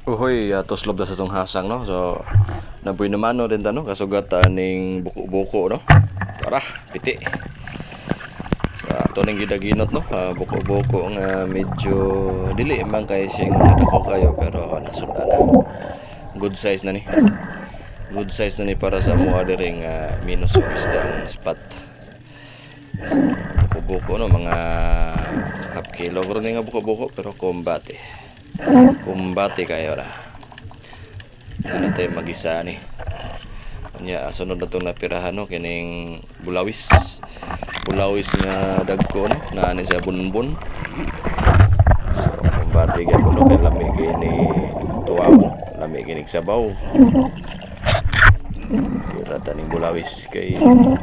Uhoy, toslob na sa tong hasang, no? So, nabuy naman no rin no? Kasugatan ning buko-buko, no? Tara, piti. Sa ato ning gidaginot, no? Buko-buko nga medyo dili man kay sing nadako kayo pero nasunda na. Good size na ni. Good size na ni para sa mga diring minus o isda ang spot. So, buko-buko, no? Mga half kilo gro nga buko-buko pero kumbate. Kumbate kayo ra. Ano tayo mag-isa ni. Nya sunod na itong napirahan, no? Kining bulawis. Bulawis nga dagko, no? Na siya bunbun. So kumbate kaya po, no? Kay lami kini tuwa, no? Lami kinig sabaw. Tira taning bulawis kay ano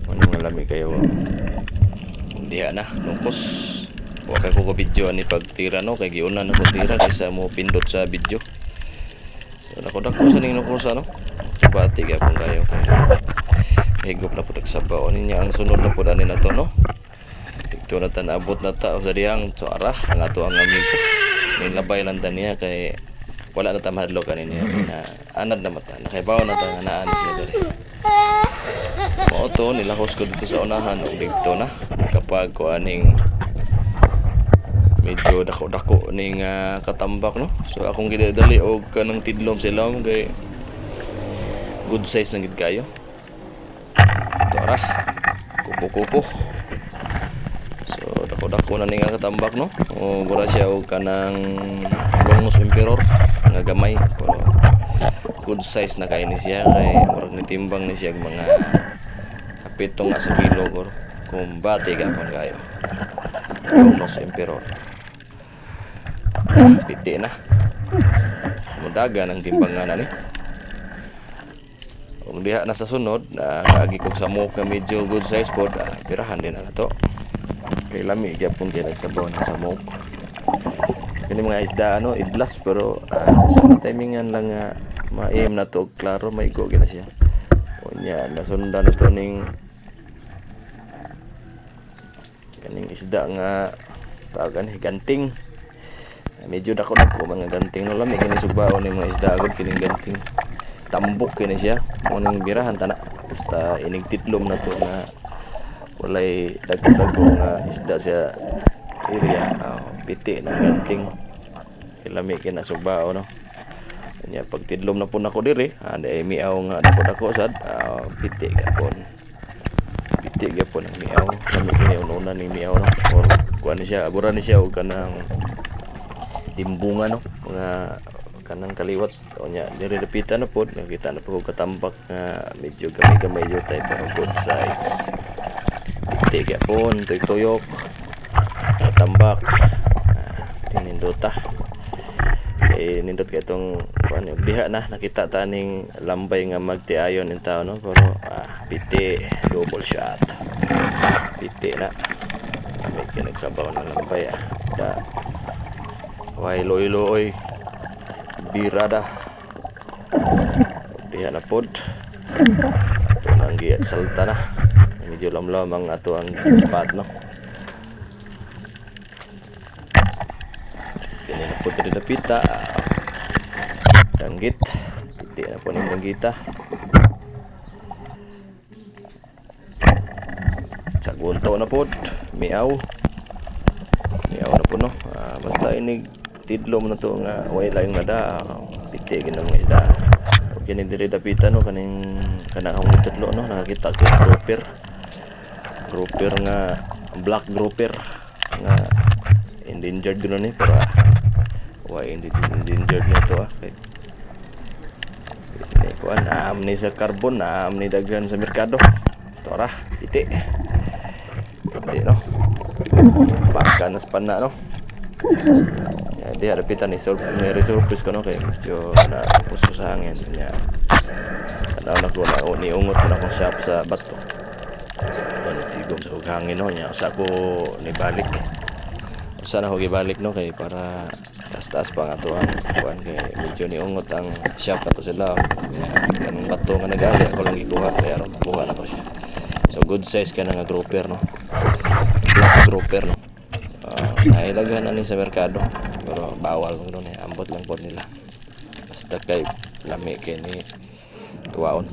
nga lami kayo. Hindi na lungkos. Huwag kay ko video ni pagtira, no? Kay giunan na ko tira kaysa mo pindot sa video. So dako-dako sa ning nukusa, no? Bati kaya kung kayo kay higop na po tagsabaw niya ang sunod na po dani na to, no? Ito na tanabot na tao sa diyang suara ang ato ang amigo. May labay lang niya kay wala na tamahadlo kanina na anad na mata nakaibaw na ta nga naan siya dali. So mo to nilahos ko dito sa unahan ug dito na kapag ko aning medyo dako-dako ning katambak, no? So akong gidadali og kanang tidlom sila kay good size na gid kayo. Tara, kupo-kupo. So dako-dako na ning katambak, no? O gura siya og kanang longos emperor nga gamay pero good size na kay ni siya kay murag nitimbang ni siya mga kapitong nga sa kilo guro. Kumbate gapon kayo. Longos emperor. Piti na. Mudaga ng timbangan na ni. Kung diha na sa sunod, kaagi kog samok na medyo good size pod, pirahan din na to. Kay lami gyapon kay nagsabaw ng samok. Kini mga isda idlas pero sa timingan lang nga ma-aim na to klaro may go gina siya. Unya nasundan na to ning kaning isda nga tawagan ganting. Medyo dako-dako mga ganting, no? Lami kini sugbaon ning mga isda agad kining ganting. Tambok kini siya mo ning birahan tana basta ining titlom na to nga walay dagko-dagko nga isda sa area. Piti ng ganting ilami kina sugbaon, no? Nya pag tidlom na pud nako diri ay miaw nga dako-dako sad piti gapon. Piti gapon ang miaw lami kini una ning miaw, no? Or kuan ni siya abura ni siya og kanang timbungan, no? Mga kanang kaliwat o nya diri dapitan na pod nakita na po katambak nga medyo gamay-gamay jud tay pero good size. Piti gapon tuyok katambak tinindota kay nindot kay tong kuan yung diha na nakita taning lambay nga magtiayon in tao, no? Pero piti double shot piti na kami kinagsabaw ng lambay da way loy-loy birada diha na pod ato nang giat salta na medyo lamlam ang ato ang spot, no? Kini na pod diri dapita danggit piti na po ning danggita sagunto na pod miaw na po, no? Basta inig tidlom na to nga way layong nada piti gid mga isda og kini diri dapitan, no? Kanang akong itudlo, no? Nakakita ko grouper nga black grouper nga endangered gino ni pero way endangered nito kay ni kuan ni sa carbon ni daghan sa merkado. Tora piti, no? Sampakan na span na, no? Di hadapitan ni resurface ko, no? Kaya medyo na puso sa hangin niya tanaw na ko na niungot ko na akong shop sa bato ito natigom sa hangin, no? Niya sa ako nibalik sana ako gibalik, no? Kay para taas-taas pa nga to ang kuan kay medyo niungot ang shop na to sila kanong bato nga nagali ako lang gikuha kaya aron makuha na ko siya. So good size ka na nga grouper, no? Black grouper, no? Nailaghan na ni sa merkado pero bawal mo nun ambot lang po nila basta kay lami kay ni tuwaon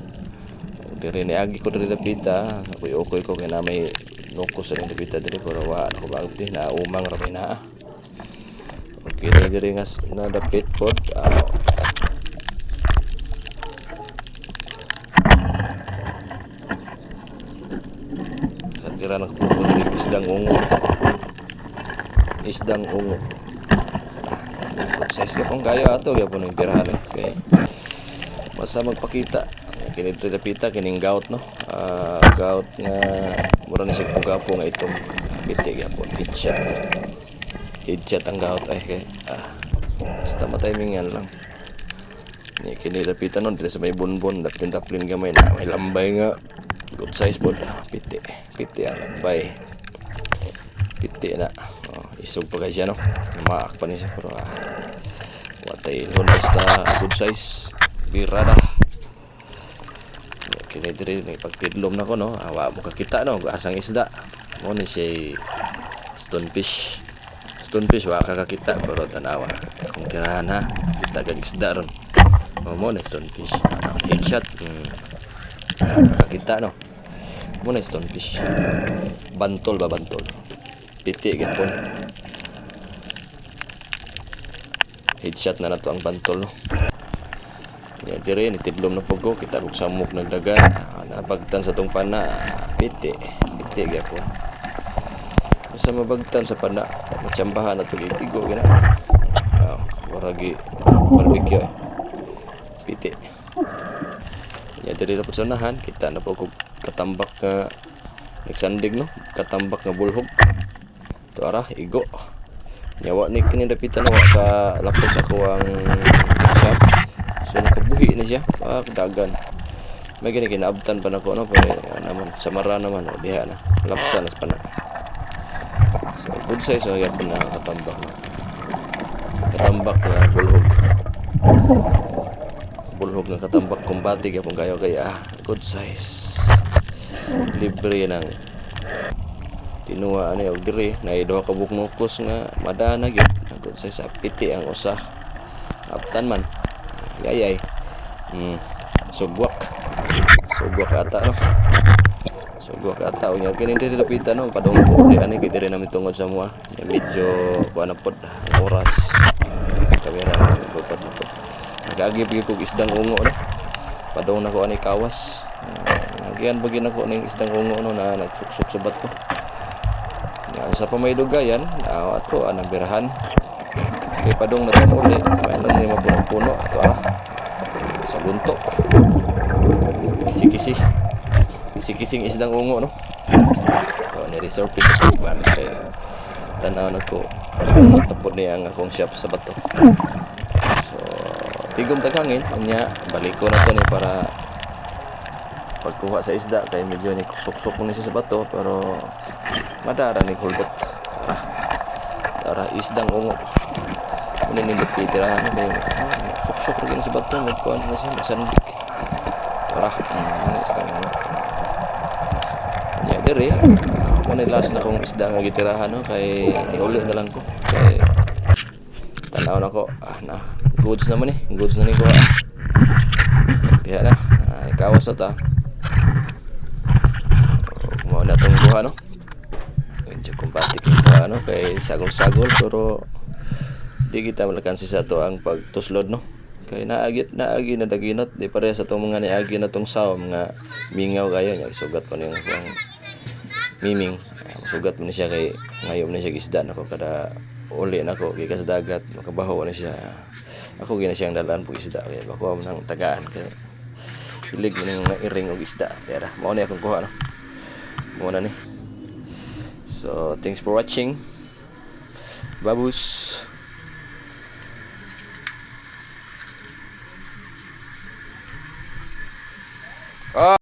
diri ni agi ko diri dapita ukoy ko kay na may nukos sa dapita diri pero wa ako bagti na umang ra may naa okay diri nga na dapit pod tira na kapag diri isdang ungo size ka pong kayo ato yapon yung tirahan okay basta magpakita kini dapita kining gout no gout nga mura ni sig pugapo nga itong bitig yapon headshot ang gout ay kay basta matimingan lang ni kini dapita no dili sa may bunbon daplin gamay na may lambay nga good size pod piti ang lambay piti na isog pa siya no maak pa ni siya pero watay lon basta good size birada kini diri ni pagtidlom na ko no awa mo kakita no asang isda mo ni siya stonefish wa kakakita pero tanawa kung tirahan ha kita kag isda ron mo ni stonefish headshot kakita no mo na stonefish bantol piti gapon headshot na nato ang bantol no ya dire ni tidlom na pugko kita og samok nagdagan nabagtan sa tong pana piti gapon sa mabagtan sa pana matsambahan na to igo gina waragi barbecue piti ya dire tapos unahan kita na po katambak nga nagsandig no katambak nga bulhog to ara igo nyawa ni kini dapitan wa ka lapos ako ang shop so nakabuhi na siya dagan may gani kinaabtan pa nako no pero naman samara naman diha na lapsan nas pa na so good size so yapon na katambak na bulhog nga katambak kumbati gyapon kayo kaya good size libre ng tinuwa ani og diri na duha ka buknukos nga madana gyud good size piti ang usa aptan man yayay sugwak ata no sugwak ata unya kini diri dapita no padong uli ani kay diri namin tungod sa mua medyo kuan pod oras kamera dapat nagagib gyud isdang ungo no padong nako ani kawas nagyan bagin ako ning isdang ungo no na nagsuksok sa bato sa pamaydugayan ato anang birahan kay padong natamuli ano ni mapuno ato sa gunto kisi-kising isdang ungo no ni resurface ito ban kay tanaw nako tapod niya ang akong shop sa bato so tigom taghangin nya balik ko na to ni para pagkuha sa isda kay medyo ni suksok ni sa bato pero madara ni kulbot tara isdang ungo muna nindot kitirahan kay suksok rin sa bato magkuhan na siya magsandik tara muna isdang ungo nya dere muna last na kong isda nga gitirahan no kay niuli na lang ko kay tanaw na ko na goods naman goods na ni ko diha na ikawas na ta na itong buha no medyo kumpatik yung buha no kay sagol-sagol pero di kita malakansi sa to ang pagtuslod no kay naagi na daginot di pareha sa itong mga niagi na itong saw mga mingaw kayo niya sugat ko na yung miming sugat mo na siya kay ngayon na siya gisda ako kada uli na ako kay sa dagat makabaho na siya ako gina siyang dalaan po isda kaya bako mo nang tagaan kay hilig mo na yung iring o isda pero mao na akong kuha no muna ni so thanks for watching babus